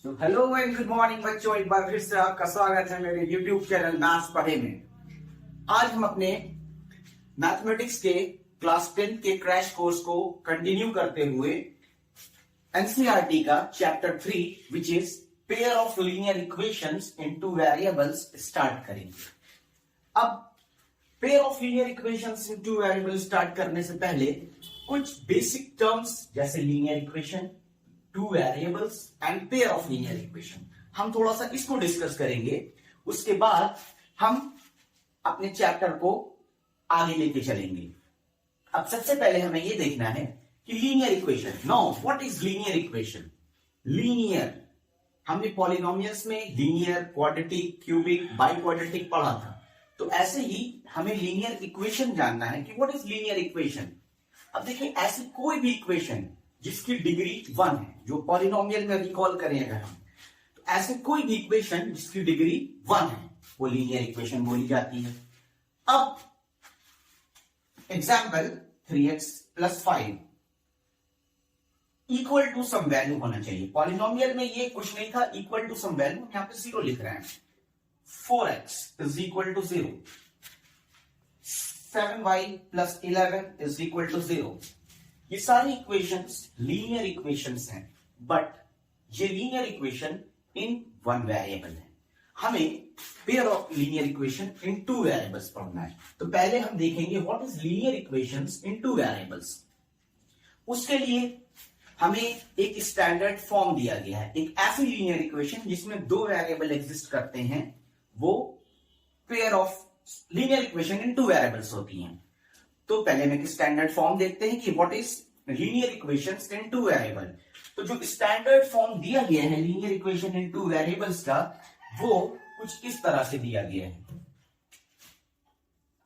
तो hello and good morning बच्चों, एक बार फिर से आपका स्वागत है मेरे YouTube चैनल मैथ्स पढ़े में। आज हम अपने मैथमेटिक्स के क्लास 10 के क्रैश कोर्स को कंटिन्यू करते हुए एनसीईआरटी का chapter 3 which is pair of linear equations into variables start करेंगे। अब pair of linear equations into variables start करने से पहले कुछ बेसिक टर्म्स जैसे linear equation, two variables and pair of linear equation, हम थोड़ा सा इसको डिस्कस करेंगे। उसके बाद हम अपने चैप्टर को आगे लेके चलेंगे। अब सबसे पहले हमें यह देखना है कि linear equation, now what is linear equation. Linear हमने पॉलिनोमियल्स में linear, quadratic, cubic, by quadratic पढ़ा था, तो ऐसे ही हमें लीनियर इक्वेशन जानना है कि व्हाट इज लीनियर इक्वेशन। अब देखिए, ऐसी कोई भी इक्वेशन जिसकी डिग्री 1 है, जो पॉलिनोमियल में रिकॉल करें अगर हम, तो ऐसे कोई भी इक्वेशन जिसकी डिग्री 1 है वो लीनियर इक्वेशन बोली जाती है। अब example 3x + 5 equal to some value होना चाहिए। पॉलिनोमियल में ये कुछ नहीं था, इक्वल टू सम वैल्यू, यहां पे 0 लिख रहे हैं। 4x = 0, 7y + 11 = 0। ये सारी इक्वेशंस लीनियर इक्वेशंस हैं, बट ये linear equation in one variable है। हमें pair of linear equation in two variables पढ़ना है। तो पहले हम देखेंगे what is linear equations in two variables. उसके लिए हमें एक स्टैंडर्ड फॉर्म दिया गया है। एक ऐसी लीनियर इक्वेशन जिसमें दो वेरिएबल एग्जिस्ट करते हैं, वो pair of linear equation in two variables होती हैं। तो पहले हम एक स्टैंडर्ड फॉर्म देखते हैं कि what is linear equations in two variable. तो जो स्टैंडर्ड फॉर्म दिया गया है linear equation in two variables का, वो कुछ इस तरह से दिया गया है।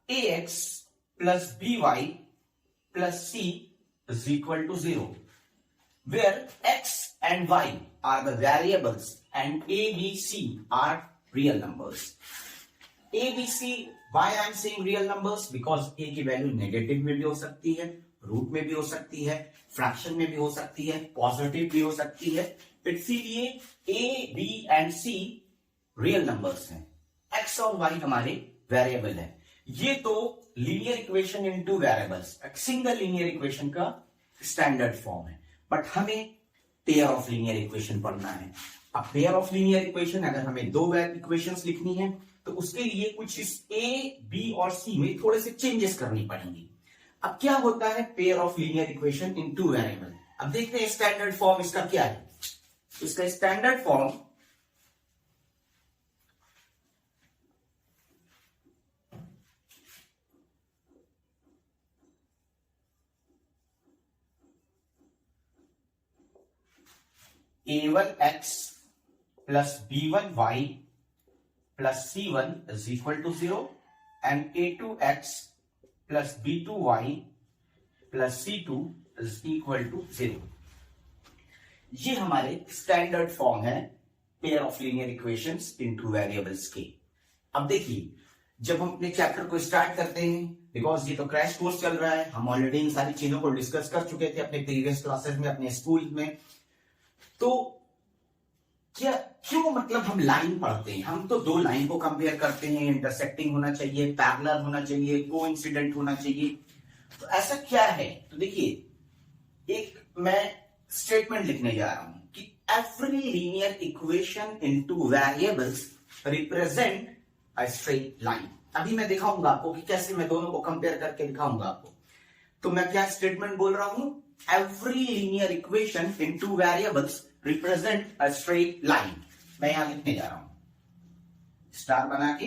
ax + by + c = 0, where x and y are the variables and a, b, c are real numbers. a, b, c, why I am saying real numbers? Because a की वैल्यू नेगेटिव में भी हो सकती है, रूट में भी हो सकती है, फ्रैक्शन में भी हो सकती है, पॉजिटिव भी हो सकती है। इसलिए a, b and c real numbers हैं, x और y हमारे वेरिएबल है। ये तो linear equation into variables, single linear equation का स्टैंडर्ड फॉर्म है। बट हमें पेयर ऑफ लीनियर इक्वेशन पढ़ना है। अब पेयर ऑफ लीनियर इक्वेशन, अगर हमें दो इक्वेशंस लिखनी है तो उसके लिए कुछ इस ए, बी और सी में थोड़े से चेंजेस करनी पड़ेंगी। अब क्या होता है pair of linear equation in two variable. अब देखते हैं स्टैंडर्ड फॉर्म इसका क्या है। इसका standard form a1x + b1y + c1 = 0 and a2x + b2y + c2 = 0। ये हमारे स्टैंडर्ड फॉर्म है pair of linear equations into variables के। अब देखिए, जब हम अपने चैप्टर को स्टार्ट करते हैं, बिकॉज ये तो क्रैश कोर्स चल रहा है, हम ऑलरेडी इन सारी चीजों को डिस्कस कर चुके थे अपने प्रीवियस क्लासेस में, अपने स्कूल में। तो क्यों मतलब हम लाइन पढ़ते हैं? हम तो दो लाइन को कंपेयर करते हैं, इंटरसेक्टिंग होना चाहिए, पैरेलल होना चाहिए, कोइंसिडेंट होना चाहिए। तो ऐसा क्या है? तो देखिए, एक मैं स्टेटमेंट लिखने जा रहा हूं कि every linear equation into variables represent a straight line. अभी मैं दिखाऊंगा आपको कि कैसे मैं दोनों को कंपेयर करके दिखाऊंगा आपको। तो मैं क्या स्टेटमेंट बोल रहा हूं? Every linear equation into variables represent a straight line. मैं यहां लिखने जा रहा हूं, स्टार बना के,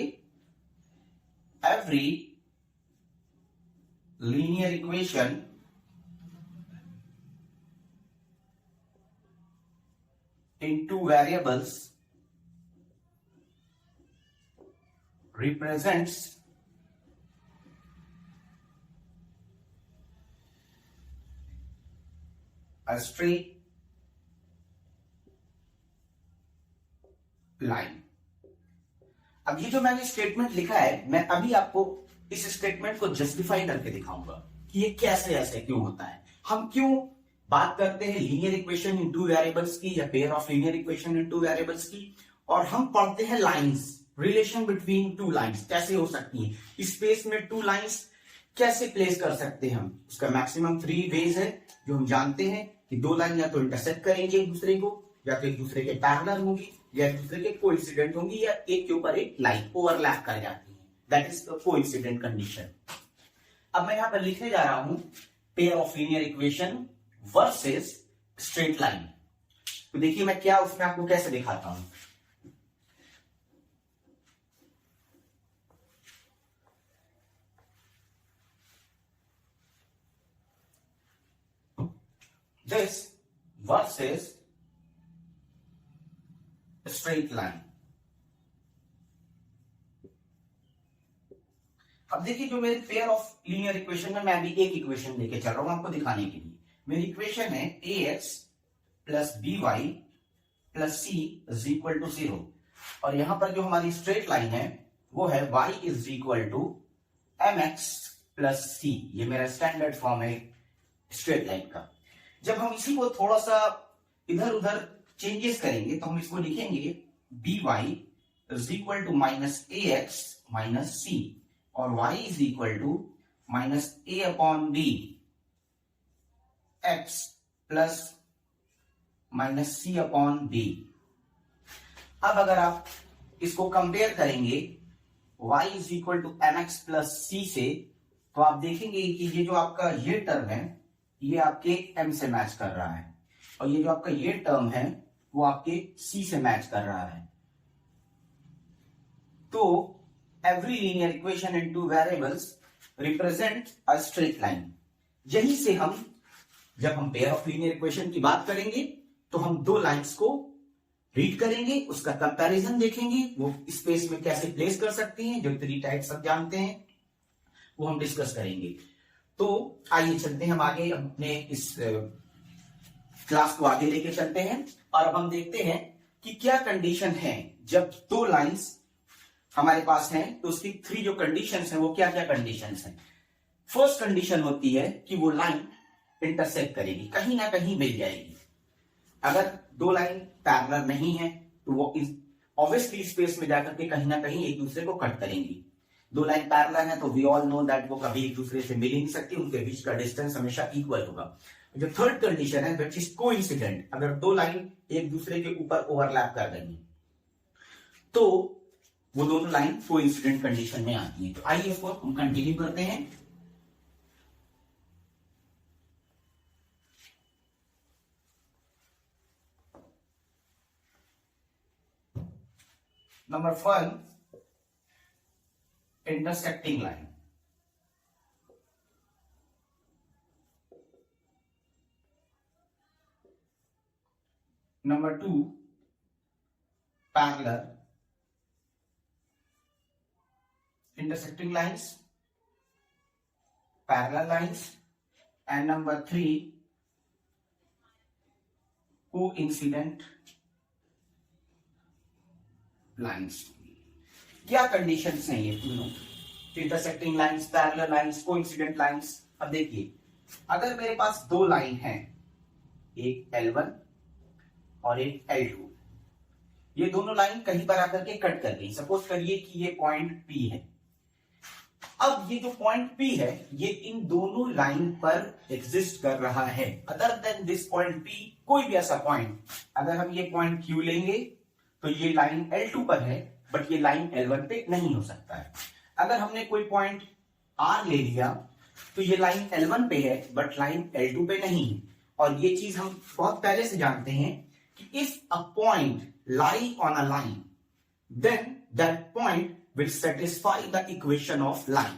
every linear equation into variables represents a straight line. अब ये जो मैंने स्टेटमेंट लिखा है, मैं अभी आपको इस स्टेटमेंट को जस्टिफाई करके दिखाऊंगा कि ये कैसे ऐसे क्यों होता है, हम क्यों बात करते हैं linear equation in two variables की या pair of linear equation in two variables की, और हम पढ़ते हैं lines, relation between two lines कैसे हो सकती है, स्पेस में टू लाइंस कैसे प्लेस कर सकते हैं हम। उसका मैक्सिमम 3 वेज है जो हम जानते हैं कि दो लाइन या तो इंटरसेक्ट करेंगे एक दूसरे को, या तो एक दूसरे के पैरेलल होंगी, या एक दूसरे के कोइंसिडेंट होंगी, या एक के ऊपर एक लाइन ओवरलैप कर जाती है, that is the coincident condition. अब मैं यहां पर लिखने जा रहा हूं pair of linear equation versus straight line. तो देखिए मैं क्या उसमें आपको कैसे दिखाता हूं। This versus straight line। अब देखिए जो मेरे पेयर ऑफ लीनियर इक्वेशन में मैं अभी एक इक्वेशन लेके चल रहा हूं आपको दिखाने के लिए। मेरी इक्वेशन है ax plus by plus c is equal to 0, और यहां पर जो हमारी स्ट्रेट लाइन है वो है y is equal to mx plus c। ये मेरा स्टैंडर्ड फॉर्म है स्ट्रेट लाइन का। जब हम इसी को थोड़ा सा इधर उधर चेंजेस करेंगे तो हम इसको लिखेंगे by is equal to minus ax minus c, और y is equal to minus a upon b x plus minus c upon b। अब अगर आप इसको कंपेयर करेंगे y is equal to mx plus c से, तो आप देखेंगे कि ये जो आपका ये टर्म है ये आपके m से मैच कर रहा है, और ये जो आपका ये टर्म है वो आपके c से मैच कर रहा है। तो every linear equation in two variables represent a straight line. यहीं से हम जब हम पेयर ऑफ लीनियर इक्वेशन की बात करेंगे तो हम दो लाइंस को रीड करेंगे, उसका कंपैरिजन देखेंगे, वो स्पेस में कैसे प्लेस कर सकती हैं, जो 3 टाइप्स सब जानते हैं वो हम डिस्कस करेंगे। तो आइए चलते हैं हम आगे, अपने इस क्लास को आगे लेके चलते हैं, और अब हम देखते हैं कि क्या कंडीशन है जब दो लाइंस हमारे पास हैं, तो उसकी 3 जो कंडीशंस हैं वो क्या क्या कंडीशंस हैं। फर्स्ट कंडीशन होती है कि वो लाइन इंटरसेक्ट करेगी, कहीं ना कहीं मिल जाएगी। अगर दो लाइन पैरेलल नहीं है तो वो ऑब्वियसली स्पेस में जाकर के कहीं ना कहीं एक दूसरे को कट करेंगी। दो लाइन पैरेलल है तो वी ऑल नो दैट वो कभी एक दूसरे से मिल ही नहीं सकती, उनके बीच का डिस्टेंस हमेशा इक्वल होगा। जो थर्ड कंडीशन है दैट इज कोइंसिडेंट, अगर दो लाइन एक दूसरे के ऊपर ओवरलैप कर देंगी तो वो दोनों लाइन कोइंसिडेंट कंडीशन में आती है। तो आइए इसको हम कंटिन्यू करते हैं। Number 1, intersecting line। Number 2, parallel intersecting lines, parallel lines, and number 3, coincident lines। क्या कंडीशंस हैं ये तीनों, intersecting lines, parallel lines, coincident lines. अब देखिए अगर मेरे पास दो लाइन हैं, एक L1 और एक L2, ये दोनों लाइन कहीं पर आकर के कट कर गई। सपोज करिए कि ये पॉइंट P है। अब ये जो पॉइंट P है ये इन दोनों लाइन पर एग्जिस्ट कर रहा है। Other than this point P कोई भी ऐसा पॉइंट, अगर हम ये पॉइंट Q लेंगे तो ये लाइन L2 पर है बट ये लाइन L1 पे नहीं हो सकता है। अगर हमने कोई पॉइंट R ले लिया तो ये लाइन L1 पे है बट लाइन L2 पे नहीं है। और ये चीज हम बहुत पहले से जानते हैं कि if a point lie on a line then that point will satisfy the equation of line.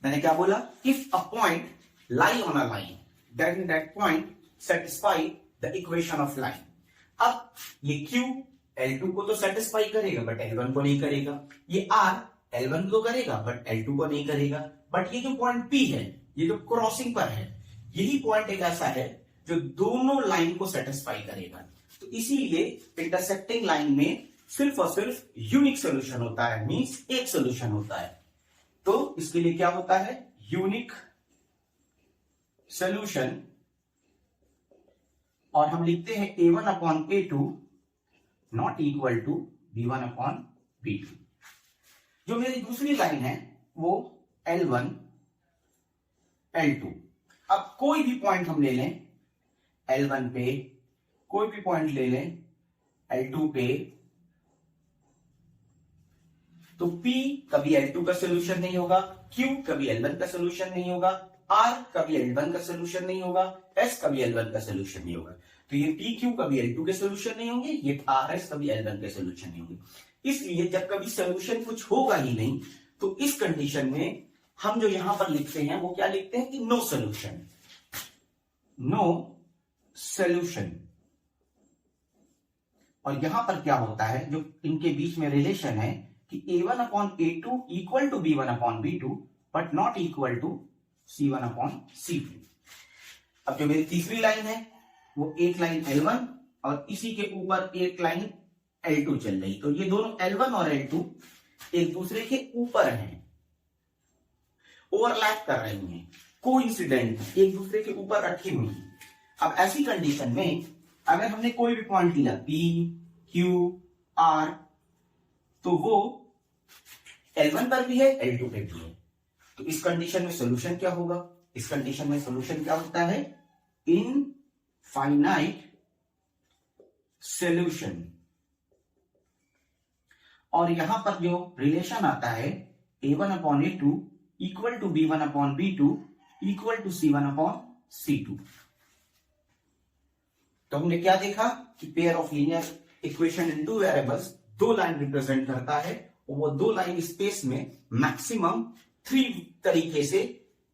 मैंने क्या बोला, if a point lie on a line then that point satisfy the equation of line. अब ये Q L2 को तो satisfy करेगा but L1 को नहीं करेगा, ये R L1 को करेगा बट L2 को नहीं करेगा। बट ये जो पॉइंट P है, ये जो क्रॉसिंग पर है, यही पॉइंट एक ऐसा है जो दोनों लाइन को सेटिस्फाई करेगा। तो इसीलिए इंटरसेक्टिंग लाइन में सिर्फ और सिर्फ यूनिक सोल्यूशन होता है, मींस एक सोल्यूशन होता है। तो इसके लिए क्या होता है, यूनिक सोल्यूशन और हम लिखते हैं A1 upon A2 not equal to B1 upon B2। जो मेरी दूसरी लाइन है वो L1 L2। अब कोई भी पॉइंट हम ले लें L1 पे, कोई भी पॉइंट ले लें L2 पे, तो P कभी L2 का सोल्यूशन नहीं होगा, Q कभी L1 का सोल्यूशन नहीं होगा, R कभी L1 का सोल्यूशन नहीं होगा, S कभी L1 का सोल्यूशन नहीं होगा। तो ये PQ कभी L2 के सोल्यूशन नहीं होंगे, ये RS कभी L1 के सोल्यूशन नहीं होंगे। इसलिए जब कभी सोल्यूशन कुछ होगा ही नहीं, तो इस कंडीशन में हम जो यहां पर लिखते हैं वो क्या लिखते हैं कि नो सोल्यूशन, नो सोल्यूशन। और यहां पर क्या होता है, जो इनके बीच में रिलेशन है कि A1 upon A2 equal to B1 upon B2 but not equal to C1 upon C2। अब जो मेरी तीसरी लाइन है वो एक लाइन L1 और इसी के ऊपर एक लाइन L2 चल रही। तो ये दोनों L1 और L2 एक दूसरे के ऊपर हैं, ओवरलैप कर रही हैं, कोइंसिडेंट एक दूसरे के ऊपर रखी हुई हैं। अब ऐसी कंडीशन में अगर हमने कोई भी पॉइंट लिया P, Q, R, तो वो L1 पर भी है, L2 पे भी है। तो इस कंडीशन में सॉल्यूशन क्या होगा? इस कंडीशन में सॉल्यूशन क्या होता है? Infinite solution. और यहां पर जो रिलेशन आता है A1 upon A2 equal to B1 upon B2 equal to C1 upon C2। तो हमने क्या देखा कि pair of linear equation in two variables दो लाइन रिप्रेजेंट करता है और वो दो लाइन स्पेस में मैक्सिमम 3 तरीके से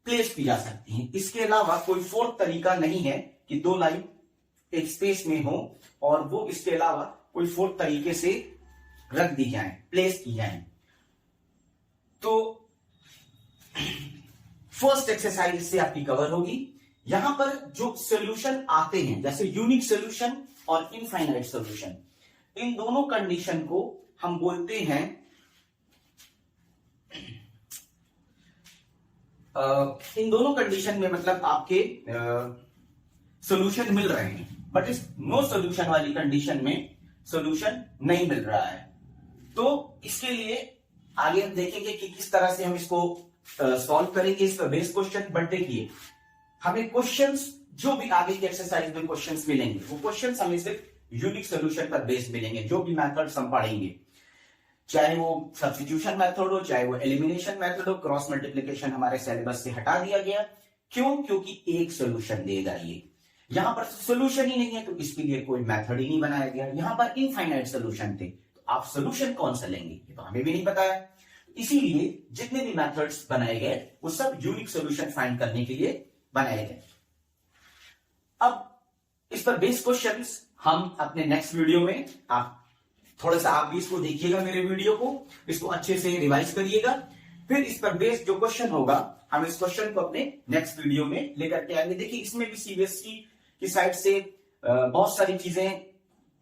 प्लेस की जा सकती हैं। इसके अलावा कोई फोर्थ तरीका नहीं है कि दो लाइन एक स्पेस में हो और वो इसके अलावा कोई फोर्थ तरीके से रख दी जाए, प्लेस की जाए। तो फर्स्ट एक्सरसाइज से आपकी कवर होगी। यहां पर जो सॉल्यूशन आते हैं जैसे यूनिक सॉल्यूशन और इनफाइनाइट सॉल्यूशन, इन दोनों कंडीशन को हम बोलते हैं इन दोनों कंडीशन में मतलब आपके सॉल्यूशन मिल रहे हैं, बट इस नो सॉल्यूशन वाली कंडीशन में सॉल्यूशन नहीं मिल रहा है। तो इसके लिए आगे हम देखेंगे कि किस तरह से हम इसको सॉल्व करेंगे इस बेस क्वेश्चन। बट देखिए, हमें क्वेश्चंस जो भी आगे के एक्सरसाइज में क्वेश्चंस मिलेंगे वो क्वेश्चंस हमें सिर्फ यूनिक सॉल्यूशन पर बेस मिलेंगे। जो भी मेथड्स हम पढ़ेंगे, चाहे वो सब्स्टिट्यूशन मेथड हो, चाहे वो एलिमिनेशन मेथड हो, क्रॉस मल्टीप्लिकेशन हमारे सिलेबस से हटा दिया गया। क्यों? क्योंकि एक सॉल्यूशन देगा ये। यहां पर सॉल्यूशन ही नहीं है तो इसके लिए कोई मेथड ही नहीं बनाया गया। यहां पर इनफाइनाइट सॉल्यूशन थे, तो आप सॉल्यूशन कौन सा लेंगे ये तो हमें भी नहीं पता है। इसीलिए जितने भी मेथड्स बनाए गए वो सब यूनिक सॉल्यूशन फाइंड करने के लिए बनाए गए। अब इस पर बेस क्वेश्चंस हम अपने नेक्स्ट वीडियो में, आप थोड़ा सा आप भी इसको देखिएगा, मेरे वीडियो को इसको अच्छे से रिवाइज करिएगा। फिर इस पर बेस जो क्वेश्चन होगा हम इस क्वेश्चन को अपने नेक्स्ट वीडियो में लेकर के आएंगे। देखिए, इसमें भी सीबीएसई की साइड से बहुत सारी चीजें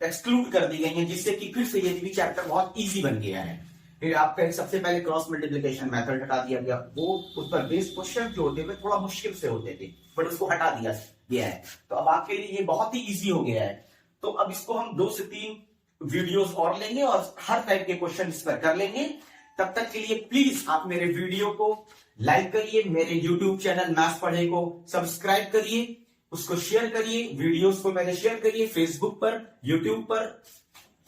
एक्सक्लूड कर दी गई हैं, जिससे कि फिर से ये भी चैप्टर बहुत इजी बन गया है। फिर आपका सबसे पहले क्रॉस मल्टीप्लिकेशन मेथड हटा दिया गया, वो उस पर बेस क्वेश्चन जो होते थे थोड़ा मुश्किल से होते थे, बट उसको हटा दिया गया है। तो अब आपके लिए ये बहुत ही इजी हो गया है। तो अब इसको हम 2 से 3 वीडियोस और लेंगे और हर टाइप के क्वेश्चन इस पर कर लेंगे। तब तक के लिए प्लीज आप मेरे वीडियो को लाइक करिए, मेरे यूट्यूब चैनल मैथ्स पढ़े को सब्सक्राइब करिए, उसको शेयर करिए, वीडियोस को मेरे शेयर करिए फेसबुक पर, यूट्यूब पर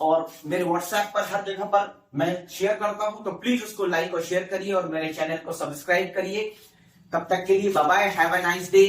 और मेरे व्हाट्सएप पर, हर जगह पर मैं शेयर करता हूं। तो प्लीज उसको लाइक और शेयर करिए और मेरे चैनल को सब्सक्राइब करिए। तब तक के लिए bye bye, have a nice day.